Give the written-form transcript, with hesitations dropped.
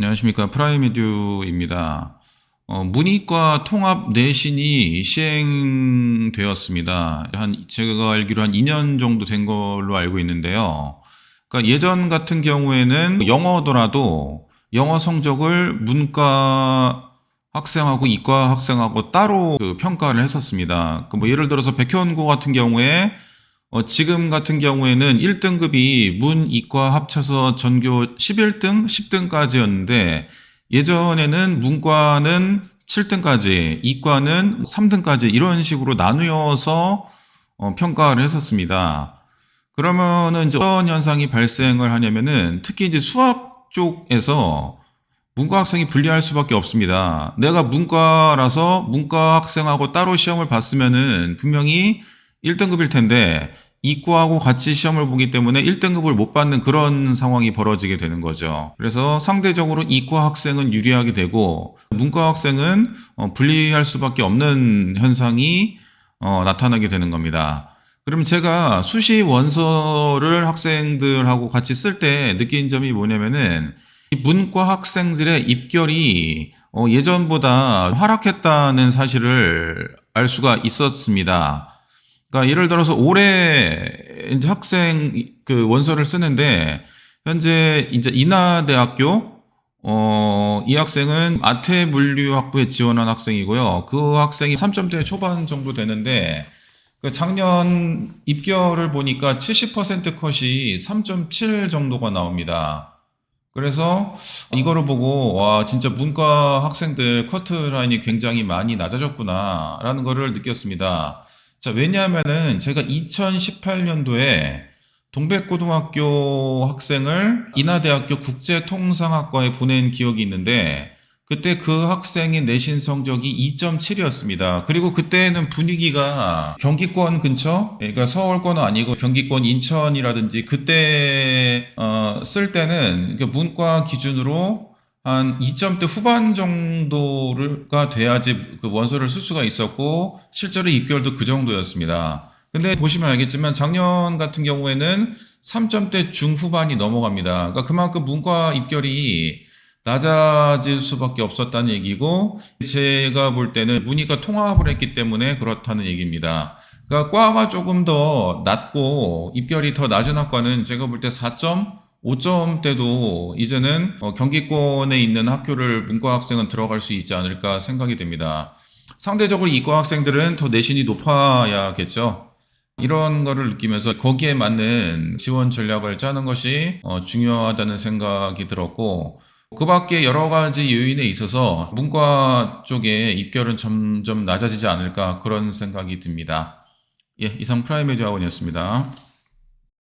안녕하십니까. 프라이메듀입니다. 문이과 통합 내신이 시행되었습니다. 제가 알기로 한 2년 정도 된 걸로 알고 있는데요. 그러니까 예전 같은 경우에는 영어더라도 영어 성적을 문과 학생하고 이과 학생하고 따로 평가를 했었습니다. 뭐 예를 들어서 백현고 같은 경우에 지금 같은 경우에는 1등급이 문, 이과 합쳐서 전교 11등, 10등까지였는데 예전에는 문과는 7등까지, 이과는 3등까지 이런 식으로 나누어서 평가를 했었습니다. 그러면은 이제 어떤 현상이 발생을 하냐면은 특히 이제 수학 쪽에서 문과 학생이 불리할 수밖에 없습니다. 내가 문과라서 문과 학생하고 따로 시험을 봤으면은 분명히 1등급일 텐데 이과하고 같이 시험을 보기 때문에 1등급을 못 받는 그런 상황이 벌어지게 되는 거죠. 그래서 상대적으로 이과 학생은 유리하게 되고 문과 학생은 불리할 수밖에 없는 현상이 나타나게 되는 겁니다. 그럼 제가 수시 원서를 학생들하고 같이 쓸 때 느낀 점이 뭐냐면은 이 문과 학생들의 입결이 예전보다 하락했다는 사실을 알 수가 있었습니다. 그러니까 예를 들어서 올해 이제 학생 원서를 쓰는데 현재 이제 인하대학교 이 학생은 아태물리학부에 지원한 학생이고요. 그 학생이 3점대 초반 정도 되는데 그 작년 입결을 보니까 70% 컷이 3.7 정도가 나옵니다. 그래서 이거를 보고 와 진짜 문과 학생들 커트라인이 굉장히 많이 낮아졌구나라는 거를 느꼈습니다. 자, 왜냐하면은 제가 2018년도에 동백고등학교 학생을 인하대학교 국제통상학과에 보낸 기억이 있는데 그때 그 학생의 내신 성적이 2.7이었습니다. 그리고 그때는 분위기가 경기권 근처, 그러니까 서울권은 아니고 경기권 인천이라든지 그때 쓸 때는 문과 기준으로 한 2점대 후반 정도가 돼야지 그 원서를 쓸 수가 있었고 실제로 입결도 그 정도였습니다. 근데 보시면 알겠지만 작년 같은 경우에는 3점대 중후반이 넘어갑니다. 그러니까 그만큼 문과 입결이 낮아질 수밖에 없었다는 얘기고 제가 볼 때는 문이과 통합을 했기 때문에 그렇다는 얘기입니다. 그러니까 과가 조금 더 낮고 입결이 더 낮은 학과는 제가 볼 때 4.5점대도 이제는 경기권에 있는 학교를 문과 학생은 들어갈 수 있지 않을까 생각이 됩니다. 상대적으로 이과 학생들은 더 내신이 높아야겠죠. 이런 거를 느끼면서 거기에 맞는 지원 전략을 짜는 것이 중요하다는 생각이 들었고 그 밖에 여러 가지 요인에 있어서 문과 쪽에 입결은 점점 낮아지지 않을까 그런 생각이 듭니다. 예, 이상 프라이메디 학원이었습니다.